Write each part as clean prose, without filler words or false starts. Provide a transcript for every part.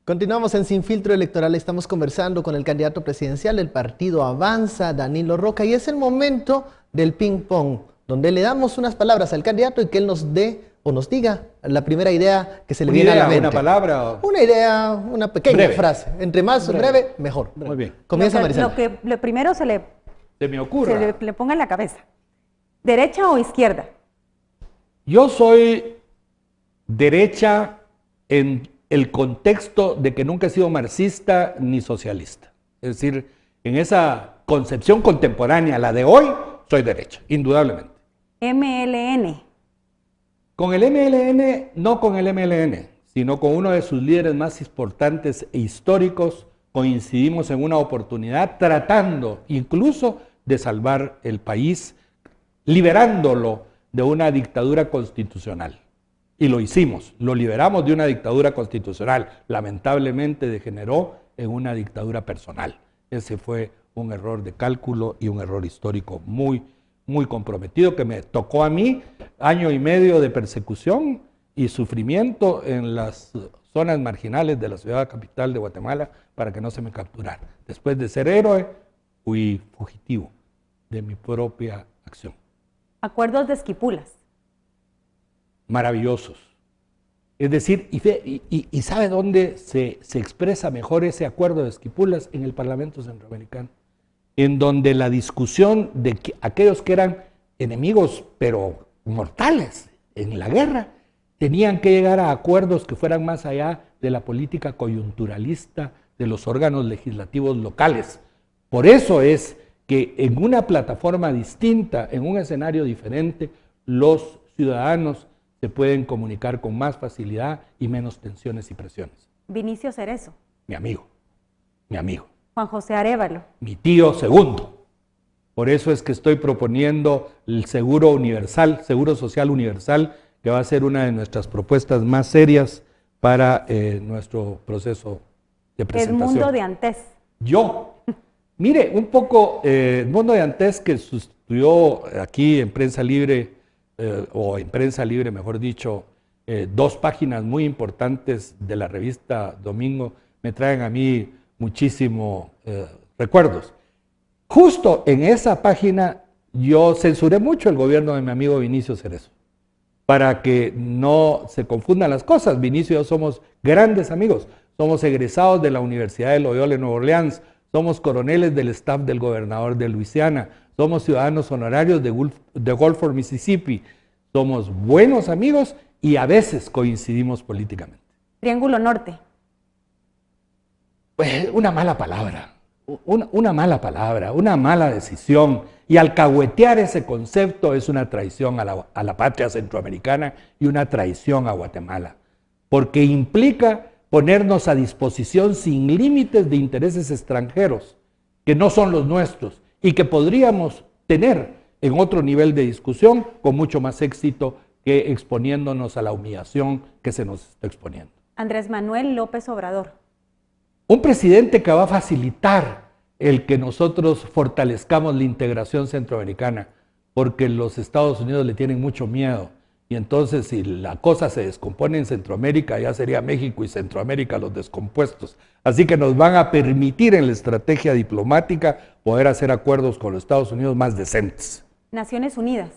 Continuamos en Sin Filtro Electoral, estamos conversando con el candidato presidencial del partido Avanza, Danilo Roca, y es el momento del ping pong, donde le damos unas palabras al candidato y que él nos dé o nos diga la primera idea que se le viene a la mente. ¿Una palabra? Una idea, una pequeña frase. Entre más breve, mejor. Muy bien. Comienza Marisela. Lo primero se me ocurre. le ponga en la cabeza. ¿Derecha o izquierda? Yo soy derecha en el contexto de que nunca he sido marxista ni socialista. Es decir, en esa concepción contemporánea, la de hoy, soy derecha, indudablemente. MLN. Con el MLN, no con el MLN, sino con uno de sus líderes más importantes e históricos, coincidimos en una oportunidad tratando incluso de salvar el país, liberándolo de una dictadura constitucional. Y lo hicimos, lo liberamos de una dictadura constitucional. Lamentablemente degeneró en una dictadura personal. Ese fue un error de cálculo y un error histórico muy comprometido que me tocó a mí, año y medio de persecución y sufrimiento en las zonas marginales de la ciudad capital de Guatemala para que no se me capturara. Después de ser héroe, fui fugitivo de mi propia acción. Acuerdos de Esquipulas. Maravillosos. Es decir, y ¿sabe dónde se expresa mejor ese acuerdo de Esquipulas? En el Parlamento Centroamericano, en donde la discusión de que aquellos que eran enemigos, pero mortales en la guerra, tenían que llegar a acuerdos que fueran más allá de la política coyunturalista de los órganos legislativos locales. Por eso es que en una plataforma distinta, en un escenario diferente, los ciudadanos se pueden comunicar con más facilidad y menos tensiones y presiones. Vinicio Cerezo. Mi amigo. Juan José Arévalo. Mi tío segundo. Por eso es que estoy proponiendo el seguro universal, seguro social universal, que va a ser una de nuestras propuestas más serias para nuestro proceso de presentación. Edmundo de Antés. Yo. Mire, un poco, Edmundo de Antés, que sustituyó aquí en Prensa Libre, o en Prensa Libre, mejor dicho, 2 páginas muy importantes de la revista Domingo, me traen a mí muchísimos recuerdos. Justo en esa página yo censuré mucho el gobierno de mi amigo Vinicio Cerezo, para que no se confundan las cosas. Vinicio y yo somos grandes amigos, somos egresados de la Universidad de Loyola en Nueva Orleans, somos coroneles del staff del gobernador de Luisiana, somos ciudadanos honorarios de Gulfport, Mississippi, somos buenos amigos y a veces coincidimos políticamente. Triángulo Norte. Pues una mala palabra, una mala decisión, y alcahuetear ese concepto es una traición a la patria centroamericana y una traición a Guatemala, porque implica ponernos a disposición sin límites de intereses extranjeros que no son los nuestros y que podríamos tener en otro nivel de discusión con mucho más éxito que exponiéndonos a la humillación que se nos está exponiendo. Andrés Manuel López Obrador. Un presidente que va a facilitar el que nosotros fortalezcamos la integración centroamericana, porque los Estados Unidos le tienen mucho miedo. Y entonces, si la cosa se descompone en Centroamérica, ya sería México y Centroamérica los descompuestos. Así que nos van a permitir en la estrategia diplomática poder hacer acuerdos con los Estados Unidos más decentes. Naciones Unidas.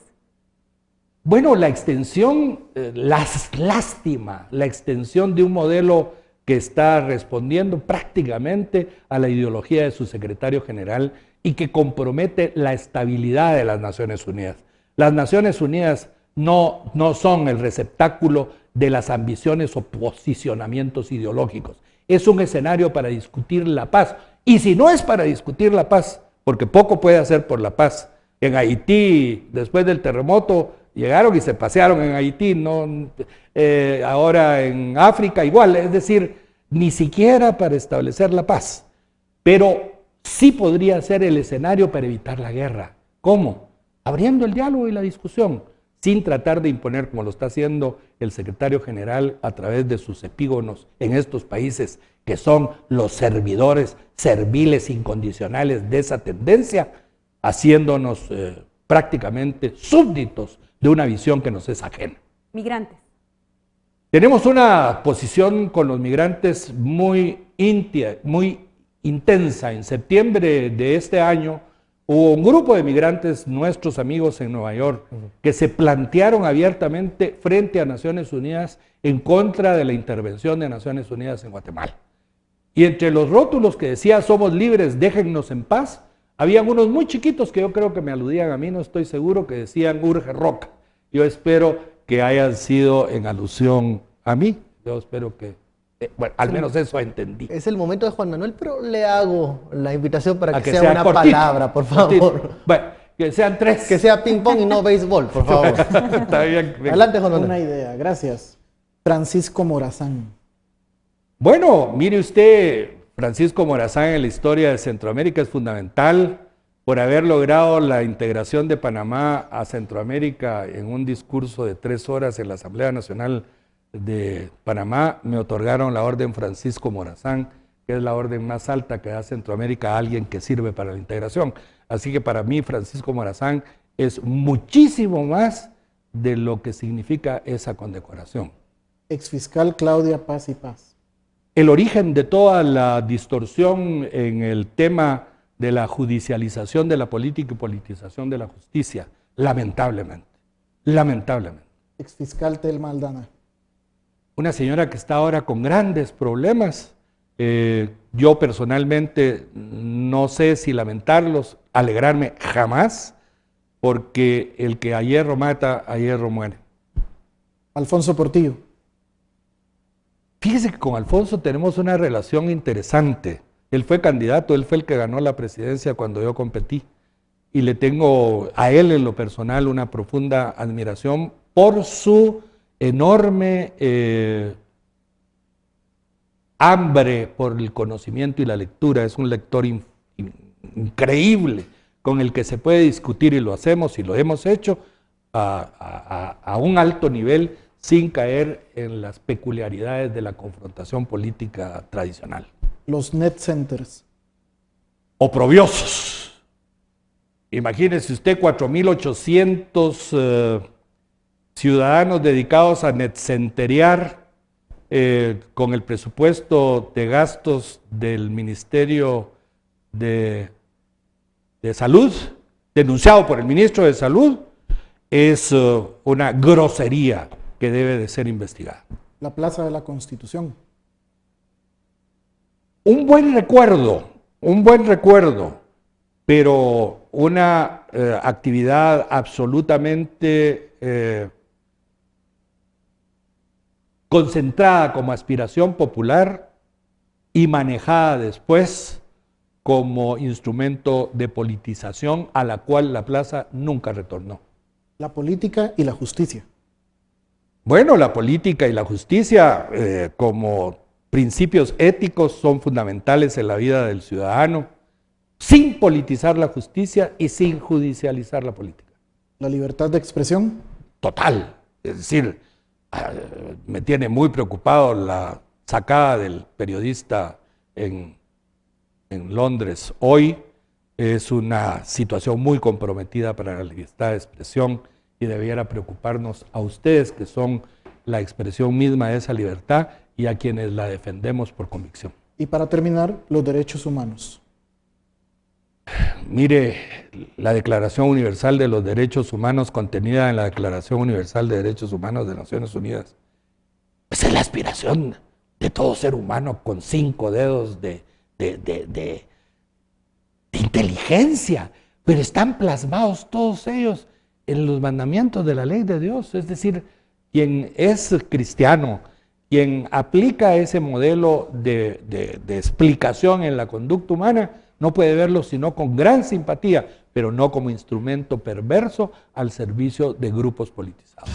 Bueno, la extensión, lástima, la extensión de un modelo que está respondiendo prácticamente a la ideología de su secretario general y que compromete la estabilidad de las Naciones Unidas. Las Naciones Unidas no son el receptáculo de las ambiciones o posicionamientos ideológicos. Es un escenario para discutir la paz. Y si no es para discutir la paz, porque poco puede hacer por la paz. En Haití, después del terremoto, llegaron y se pasearon en Haití, no, ahora en África igual, es decir, ni siquiera para establecer la paz. Pero sí podría ser el escenario para evitar la guerra. ¿Cómo? Abriendo el diálogo y la discusión, sin tratar de imponer, como lo está haciendo el secretario general a través de sus epígonos en estos países que son los servidores serviles incondicionales de esa tendencia, haciéndonos prácticamente súbditos de una visión que nos es ajena. Migrantes. Tenemos una posición con los migrantes muy intensa. En septiembre de este año hubo un grupo de migrantes, nuestros amigos en Nueva York, que se plantearon abiertamente frente a Naciones Unidas en contra de la intervención de Naciones Unidas en Guatemala. Y entre los rótulos que decía "somos libres, déjennos en paz", había unos muy chiquitos que yo creo que me aludían a mí, no estoy seguro, que decían "urge Roca". Yo espero que hayan sido en alusión a mí. Yo espero que, bueno, al menos eso entendí. Es el momento de Juan Manuel, pero le hago la invitación para que sea sea una cortito, palabra, por favor. cortito. Bueno, que sean 3. Que sea ping pong y no béisbol, por favor. Está bien. Adelante, Juan Manuel. Una idea, gracias. Francisco Morazán. Bueno, mire usted, Francisco Morazán en la historia de Centroamérica es fundamental por haber logrado la integración de Panamá a Centroamérica en un discurso de 3 horas en la Asamblea Nacional de Panamá. Me otorgaron la orden Francisco Morazán, que es la orden más alta que da Centroamérica a alguien que sirve para la integración. Así que para mí Francisco Morazán es muchísimo más de lo que significa esa condecoración. Exfiscal Claudia Paz y Paz. El origen de toda la distorsión en el tema de la judicialización de la política y politización de la justicia, lamentablemente. Exfiscal Telma Aldana. Una señora que está ahora con grandes problemas. Yo personalmente no sé si lamentarlos, alegrarme jamás, porque el que a hierro mata, a hierro muere. Alfonso Portillo. Fíjese que con Alfonso tenemos una relación interesante. Él fue candidato, él fue el que ganó la presidencia cuando yo competí. Y le tengo a él en lo personal una profunda admiración por su enorme hambre por el conocimiento y la lectura. Es un lector increíble con el que se puede discutir, y lo hacemos y lo hemos hecho a un alto nivel sin caer en las peculiaridades de la confrontación política tradicional. Los net centers. Oprobiosos. Imagínese usted 4.800 ciudadanos dedicados a netcenterear con el presupuesto de gastos del Ministerio de Salud, denunciado por el ministro de Salud, es una grosería que debe de ser investigada. La Plaza de la Constitución. Un buen recuerdo, pero una actividad absolutamente concentrada como aspiración popular y manejada después como instrumento de politización a la cual la plaza nunca retornó. La política y la justicia. Bueno, la política y la justicia como principios éticos son fundamentales en la vida del ciudadano, sin politizar la justicia y sin judicializar la política. La libertad de expresión. Total, es decir, me tiene muy preocupado la sacada del periodista en Londres hoy. Es una situación muy comprometida para la libertad de expresión y debiera preocuparnos a ustedes, que son la expresión misma de esa libertad, y a quienes la defendemos por convicción. Y para terminar, los derechos humanos. Mire, la Declaración Universal de los Derechos Humanos, contenida en la Declaración Universal de Derechos Humanos de Naciones Unidas, pues es la aspiración de todo ser humano con 5 dedos de inteligencia, pero están plasmados todos ellos en los mandamientos de la ley de Dios. Es decir, quien es cristiano, quien aplica ese modelo de explicación en la conducta humana, no puede verlo sino con gran simpatía, pero no como instrumento perverso al servicio de grupos politizados.